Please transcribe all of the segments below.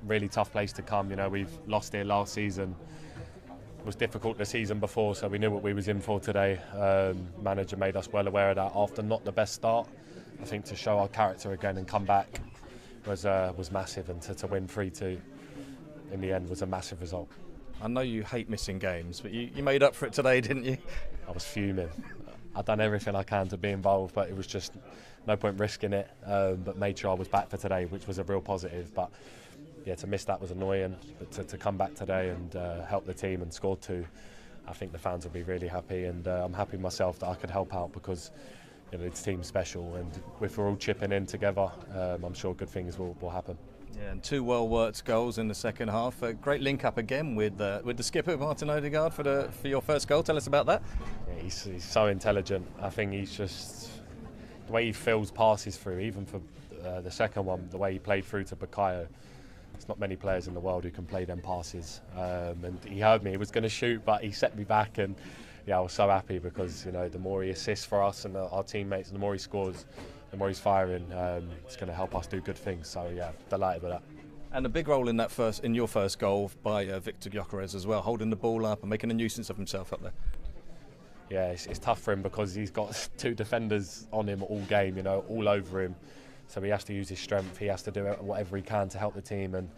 really tough place to come. You know, we've lost here last season. It was difficult the season before, so we knew what we was in for today. Manager made us well aware of that after not the best start. I think to show our character again and come back was massive, and to win 3-2 in the end was a massive result. I know you hate missing games, but you made up for it today, didn't you? I was fuming. I'd done everything I can to be involved, but it was just no point risking it. But made sure I was back for today, which was a real positive. But yeah, to miss that was annoying. But to come back today and help the team and score 2, I think the fans will be really happy. And I'm happy myself that I could help out, because you know, this team's special, and if we're all chipping in together, I'm sure good things will happen. Yeah, and 2 well-worked goals in the second half. A great link-up again with the skipper, Martin Odegaard, for your first goal. Tell us about that. Yeah, he's so intelligent. I think he's just... the way he fills passes through, even for the second one, the way he played through to Bukayo. There's not many players in the world who can play them passes. And he heard me, he was going to shoot, but he set me back, and yeah, I was so happy, because you know, the more he assists for us and our teammates, the more he scores, the more he's firing, it's going to help us do good things. So yeah, delighted with that. And a big role in your first goal by Victor Gyökeres as well, holding the ball up and making a nuisance of himself up there. Yeah, it's tough for him, because he's got 2 defenders on him all game, you know, all over him. So he has to use his strength. He has to do whatever he can to help the team. And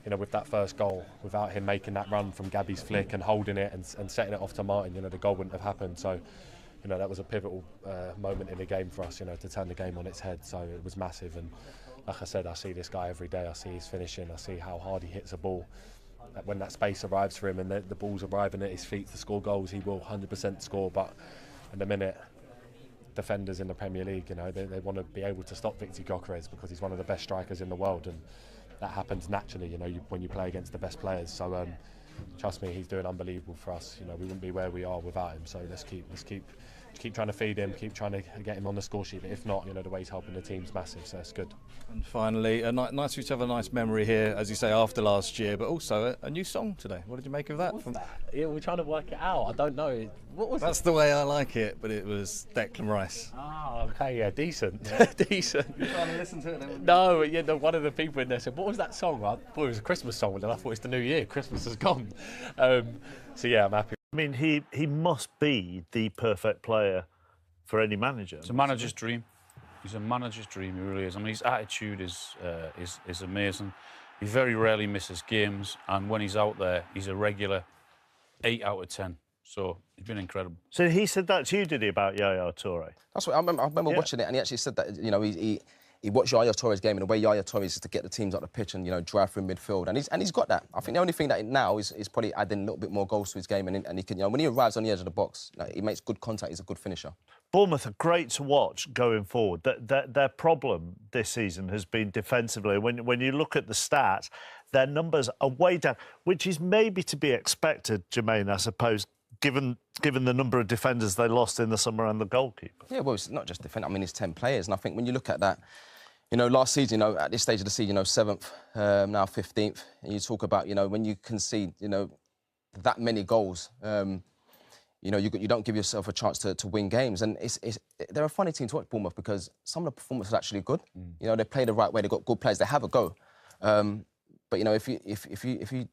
you know, with that first goal, without him making that run from Gabby's flick and holding it and setting it off to Martin, you know, the goal wouldn't have happened. So, you know, that was a pivotal moment in the game for us, you know, to turn the game on its head. So it was massive. And like I said, I see this guy every day. I see his finishing. I see how hard he hits a ball. When that space arrives for him and the ball's arriving at his feet to score goals, he will 100% score. But in the minute, defenders in the Premier League, you know, they want to be able to stop Victor Gyökeres, because he's one of the best strikers in the world, and that happens naturally, you know, when you play against the best players. So trust me, he's doing unbelievable for us. You know, we wouldn't be where we are without him. So let's keep trying to feed him, keep trying to get him on the score sheet. But if not, you know, the way he's helping the team's massive, so it's good. And finally, nice for you to have a nice memory here, as you say, after last year, but also a new song today. What did you make of that? What was that? Yeah, we're trying to work it out. I don't know. What was That's the way I like it, but it was Declan Rice. Oh, okay, yeah, decent. Yeah. Decent. You're trying to listen to it then? No, yeah, one of the people in there said, what was that song? I thought it was a Christmas song, and I thought it's the new year. Christmas has gone. So yeah, I'm happy. I mean, he must be the perfect player for any manager. It's a manager's dream. He's a manager's dream, he really is. I mean, his attitude is amazing. He very rarely misses games, and when he's out there, he's a regular 8 out of 10. So he's been incredible. So he said that to you, did he, about Yaya Toure? That's what I remember watching it, and he actually said that, you know, he watched Yaya Toure's game, and the way Yaya Toure is to get the teams up the pitch and, you know, drive through midfield, and he's got that. I think the only thing that now is probably adding a little bit more goals to his game, and he can, you know, when he arrives on the edge of the box, he makes good contact. He's a good finisher. Bournemouth are great to watch going forward. Their problem this season has been defensively. When you look at the stats, their numbers are way down, which is maybe to be expected, Jermaine, I suppose, given the number of defenders they lost in the summer and the goalkeeper. Yeah, well, it's not just defender. I mean, it's 10 players, and I think when you look at that, you know, last season, you know, at this stage of the season, you know, 7th, now 15th, and you talk about, you know, when you concede, you know, that many goals, you know, you don't give yourself a chance to win games. And they're a funny team to watch, Bournemouth, because some of the performances are actually good. You know, they play the right way, they've got good players, they have a go. But, you know, if you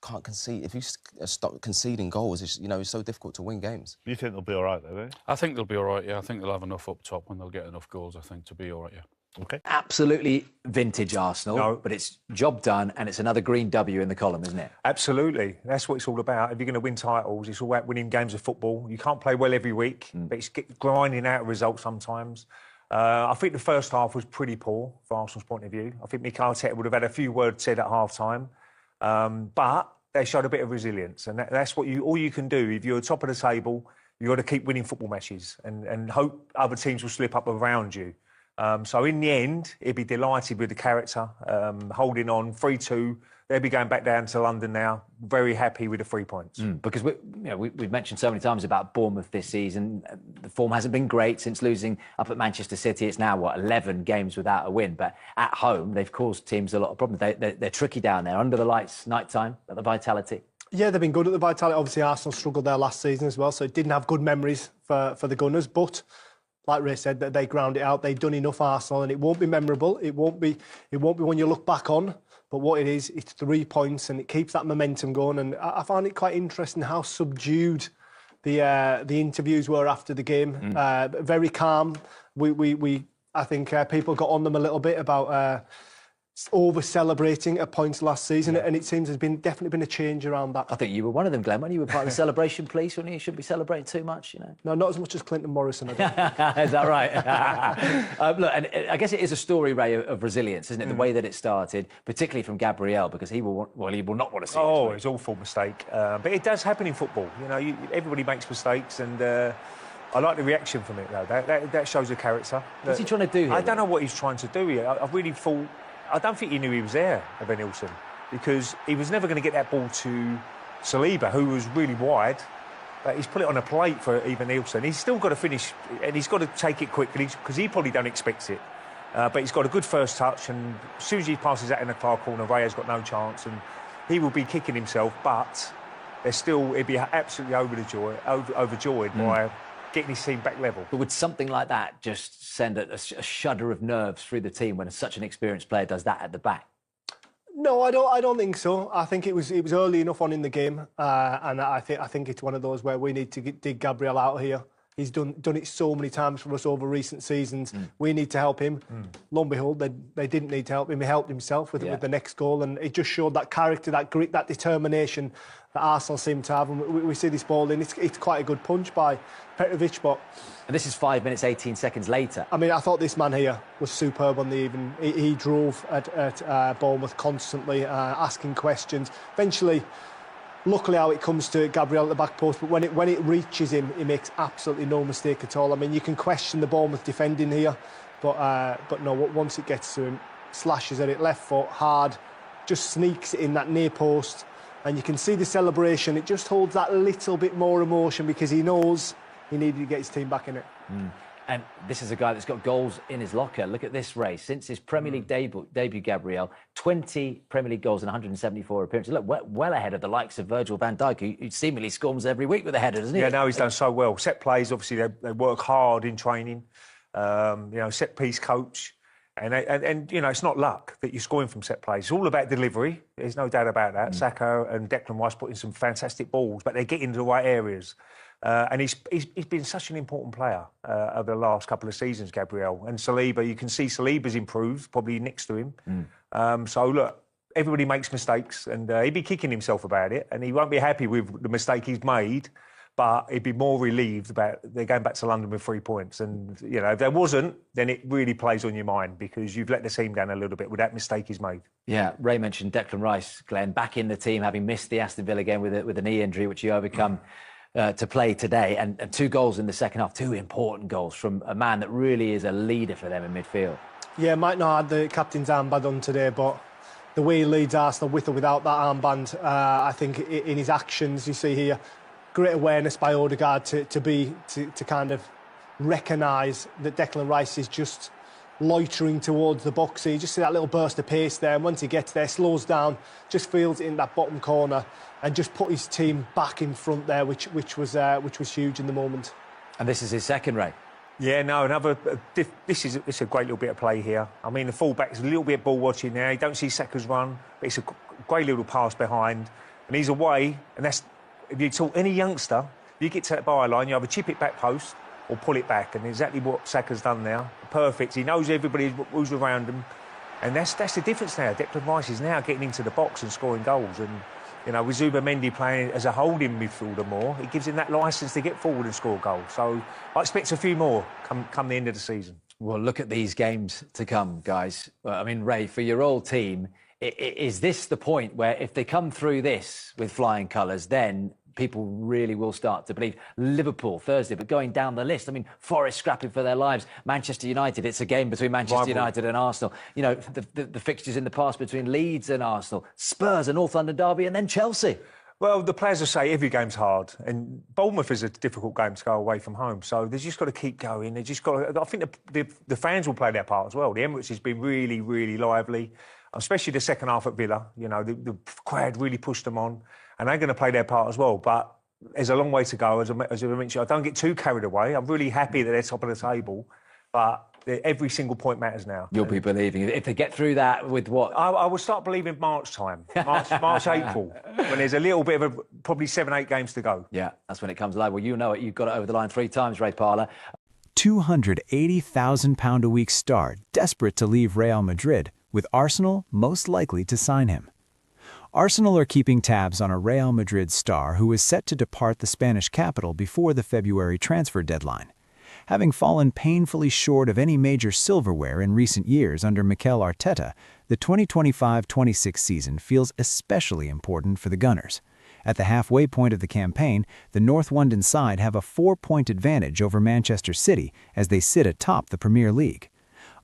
can't concede, if you stop conceding goals, it's, you know, it's so difficult to win games. You think they'll be all right, though, don't you? I think they'll be all right, yeah. I think they'll have enough up top when they'll get enough goals, I think, to be all right, yeah. OK. Absolutely vintage Arsenal, No. but it's job done, and it's another green W in the column, isn't it? Absolutely. That's what it's all about. If you're going to win titles, it's all about winning games of football. You can't play well every week, but it's grinding out a result sometimes. I think the first half was pretty poor from Arsenal's point of view. I think Mikel Arteta would have had a few words said at half-time. But they showed a bit of resilience, and that's what all you can do. If you're top of the table, you've got to keep winning football matches and hope other teams will slip up around you. So in the end, he'd be delighted with the character, holding on 3-2. They'll be going back down to London now, very happy with the 3 points. Because we've mentioned so many times about Bournemouth this season. The form hasn't been great since losing up at Manchester City. It's now, 11 games without a win. But at home, they've caused teams a lot of problems. They're tricky down there, under the lights, night-time, at the Vitality. Yeah, they've been good at the Vitality. Obviously, Arsenal struggled there last season as well, so it didn't have good memories for the Gunners. But like Ray said, that they ground it out. They've done enough, Arsenal, and it won't be memorable. It won't be when you look back on. But what it is, it's 3 points and it keeps that momentum going. And I found it quite interesting how subdued the interviews were after the game. Very calm. I think people got on them a little bit about over-celebrating at points last season, and it seems there's definitely been a change around that. I think you were one of them, Glenn, when you were part of the celebration police, when you shouldn't be celebrating too much, you know. No, not as much as Clinton Morrison, I don't. Is that right? Look, and I guess it is a story, Ray, of resilience, isn't it? The way that it started, particularly from Gabriel, because he will not want to see it. Oh, it's an awful mistake. But it does happen in football. You know, everybody makes mistakes, and I like the reaction from it, though. That shows a character. What's he trying to do here? I don't know what he's trying to do here. I really thought... I don't think he knew he was there, Evanilson, because he was never going to get that ball to Saliba, who was really wide. But he's put it on a plate for Evanilson. He's still got to finish, and he's got to take it quickly, because he probably don't expect it. But he's got a good first touch, and as soon as he passes that in the far corner, Raya's got no chance, and he will be kicking himself, but he'd be absolutely overjoyed by getting his team back level. But would something like that just send a shudder of nerves through the team when such an experienced player does that at the back? No, I don't think so. I think it was early enough on in the game, and I think it's one of those where we need to dig Gabriel out here. He's done it so many times for us over recent seasons. We need to help him. Lo and behold, they didn't need to help him. He helped himself with the next goal, and it just showed that character, that grit, that determination that Arsenal seem to have. And we see this ball in. It's quite a good punch by Petrovic, but... And this is 5 minutes, 18 seconds later. I mean, I thought this man here was superb on the even. He drove at Bournemouth constantly, asking questions. Eventually... Luckily, how it comes to Gabriel at the back post, but when it reaches him, he makes absolutely no mistake at all. I mean, you can question the Bournemouth defending here, but no, once it gets to him, slashes at it, left foot, hard, just sneaks it in that near post, and you can see the celebration. It just holds that little bit more emotion because he knows he needed to get his team back in it. And this is a guy that's got goals in his locker. Look at this race. Since his Premier League debut, Gabriel, 20 Premier League goals and 174 appearances. Look, well ahead of the likes of Virgil van Dijk, who seemingly scores every week with a header, doesn't he? Yeah, no, he's done so well. Set plays, obviously, they work hard in training. Set piece coach. And you know, it's not luck that you're scoring from set plays. It's all about delivery. There's no doubt about that. Saka and Declan Rice put in some fantastic balls, but they get into the right areas. And he's been such an important player over the last couple of seasons, Gabriel. And Saliba, you can see Saliba's improved, probably next to him. So, look, everybody makes mistakes, and he'd be kicking himself about it, and he won't be happy with the mistake he's made, but he'd be more relieved about they're going back to London with 3 points. And, you know, if there wasn't, then it really plays on your mind because you've let the team down a little bit with that mistake he's made. Yeah, Ray mentioned Declan Rice, Glenn, back in the team, having missed the Aston Villa game with a knee injury, which he overcome to play today, and 2 goals in the second half, 2 important goals from a man that really is a leader for them in midfield. Yeah, might not have the captain's armband on today, but the way he leads Arsenal with or without that armband, I think in his actions, you see here, great awareness by Odegaard to kind of recognise that Declan Rice is just loitering towards the box. So you just see that little burst of pace there, and once he gets there, slows down, just feels it in that bottom corner, and just put his team back in front there, which was huge in the moment. And this is his second, Ray. Yeah, no, it's a great little bit of play here. I mean, the fullback's a little bit ball watching now. You don't see Saka's run, but it's a great little pass behind, and he's away. And that's, if you talk any youngster, you get to that byline, you either chip it back post or pull it back, and exactly what Saka's done now. Perfect. He knows everybody who's around him, and that's the difference now. Declan Rice is now getting into the box and scoring goals, and you know, with Zubimendi playing as a holding midfielder more, it gives him that licence to get forward and score goals. So I expect a few more come the end of the season. Well, look at these games to come, guys. I mean, Ray, for your old team, is this the point where if they come through this with flying colours, then people really will start to believe? Liverpool Thursday, but going down the list, I mean, Forest scrapping for their lives. Manchester United, it's a game between Manchester United and Arsenal. You know, the fixtures in the past between Leeds and Arsenal, Spurs, a North London derby, and then Chelsea. Well, the players will say every game's hard, and Bournemouth is a difficult game to go away from home. So they've just got to keep going. They just got to, I think the fans will play their part as well. The Emirates has been really, really lively, especially the second half at Villa. You know, the crowd really pushed them on, and they're going to play their part as well. But there's a long way to go. As I mentioned, I don't get too carried away. I'm really happy that they're top of the table, but every single point matters now. You'll be believing if they get through that with what? I will start believing March time, March, April, when there's a little bit of probably 7-8 games to go. Yeah, that's when it comes alive. Well, you know it. You've got it over the line 3 times, Ray Parlour. £280,000-a-week star desperate to leave Real Madrid, with Arsenal most likely to sign him. Arsenal are keeping tabs on a Real Madrid star who is set to depart the Spanish capital before the February transfer deadline. Having fallen painfully short of any major silverware in recent years under Mikel Arteta, the 2025-26 season feels especially important for the Gunners. At the halfway point of the campaign, the North London side have a 4-point advantage over Manchester City as they sit atop the Premier League.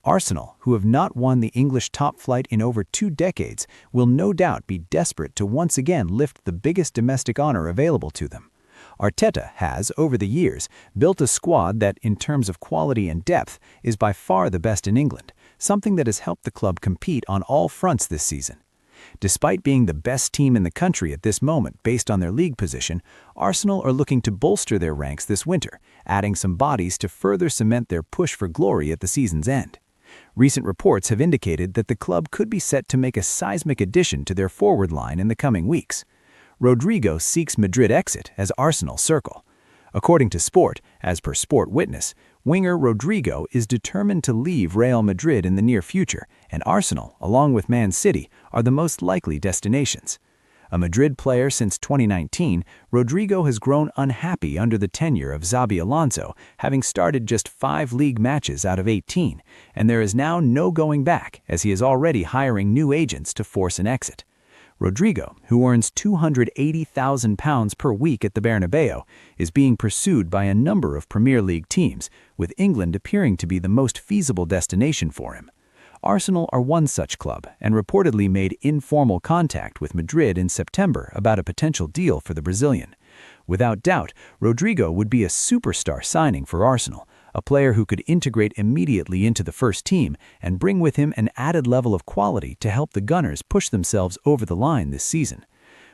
Arsenal, who have not won the English top flight in over 2 decades, will no doubt be desperate to once again lift the biggest domestic honor available to them. Arteta has, over the years, built a squad that, in terms of quality and depth, is by far the best in England, something that has helped the club compete on all fronts this season. Despite being the best team in the country at this moment based on their league position, Arsenal are looking to bolster their ranks this winter, adding some bodies to further cement their push for glory at the season's end. Recent reports have indicated that the club could be set to make a seismic addition to their forward line in the coming weeks. Rodrigo seeks Madrid exit as Arsenal circle. According to Sport, as per Sport Witness, winger Rodrigo is determined to leave Real Madrid in the near future, and Arsenal, along with Man City, are the most likely destinations. A Madrid player since 2019, Rodrigo has grown unhappy under the tenure of Xabi Alonso, having started just 5 league matches out of 18, and there is now no going back as he is already hiring new agents to force an exit. Rodrigo, who earns £280,000 per week at the Bernabeu, is being pursued by a number of Premier League teams, with England appearing to be the most feasible destination for him. Arsenal are one such club and reportedly made informal contact with Madrid in September about a potential deal for the Brazilian. Without doubt, Rodrigo would be a superstar signing for Arsenal, a player who could integrate immediately into the first team and bring with him an added level of quality to help the Gunners push themselves over the line this season.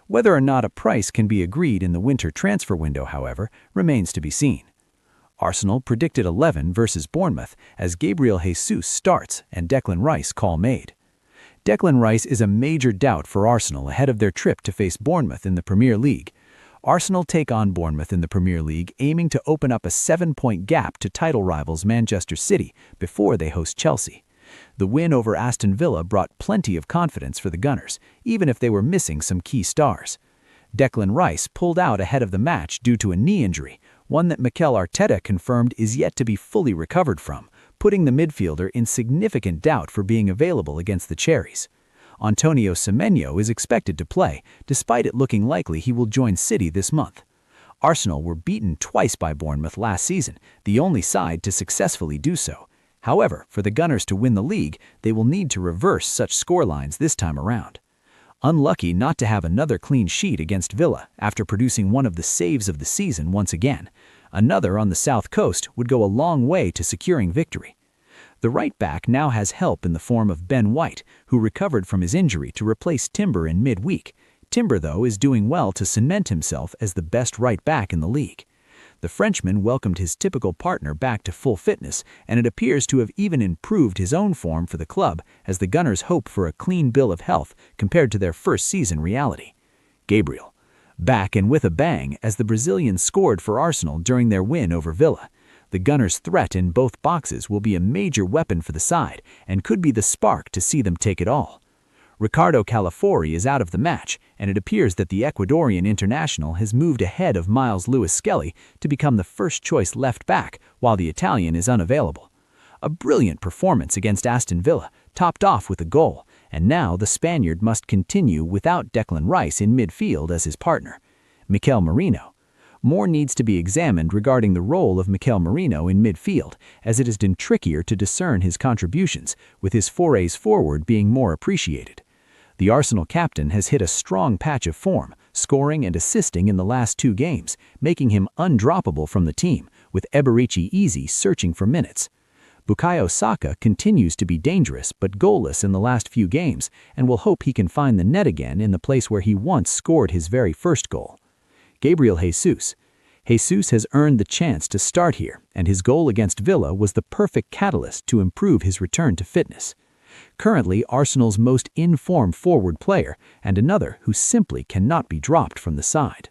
Whether or not a price can be agreed in the winter transfer window, however, remains to be seen. Arsenal predicted 11 versus Bournemouth as Gabriel Jesus starts and Declan Rice call made. Declan Rice is a major doubt for Arsenal ahead of their trip to face Bournemouth in the Premier League. Arsenal take on Bournemouth in the Premier League, aiming to open up a 7-point gap to title rivals Manchester City before they host Chelsea. The win over Aston Villa brought plenty of confidence for the Gunners, even if they were missing some key stars. Declan Rice pulled out ahead of the match due to a knee injury, one that Mikel Arteta confirmed is yet to be fully recovered from, putting the midfielder in significant doubt for being available against the Cherries. Antonio Semenyo is expected to play, despite it looking likely he will join City this month. Arsenal were beaten twice by Bournemouth last season, the only side to successfully do so. However, for the Gunners to win the league, they will need to reverse such scorelines this time around. Unlucky not to have another clean sheet against Villa after producing one of the saves of the season once again, another on the South Coast would go a long way to securing victory. The right back now has help in the form of Ben White, who recovered from his injury to replace Timber in midweek. Timber, though, is doing well to cement himself as the best right back in the league. The Frenchman welcomed his typical partner back to full fitness, and it appears to have even improved his own form for the club as the Gunners hope for a clean bill of health compared to their first season reality. Gabriel, back and with a bang as the Brazilian scored for Arsenal during their win over Villa. The Gunners' threat in both boxes will be a major weapon for the side and could be the spark to see them take it all. Ricardo Calafori is out of the match, and it appears that the Ecuadorian international has moved ahead of Miles Lewis-Skelly to become the first-choice left back, while the Italian is unavailable. A brilliant performance against Aston Villa, topped off with a goal, and now the Spaniard must continue without Declan Rice in midfield as his partner. Mikel Merino. More needs to be examined regarding the role of Mikel Merino in midfield, as it has been trickier to discern his contributions, with his forays forward being more appreciated. The Arsenal captain has hit a strong patch of form, scoring and assisting in the last 2 games, making him undroppable from the team, with Eberechi Eze searching for minutes. Bukayo Saka continues to be dangerous but goalless in the last few games, and will hope he can find the net again in the place where he once scored his very first goal. Gabriel Jesus. Jesus has earned the chance to start here, and his goal against Villa was the perfect catalyst to improve his return to fitness. Currently Arsenal's most in-form forward player, and another who simply cannot be dropped from the side.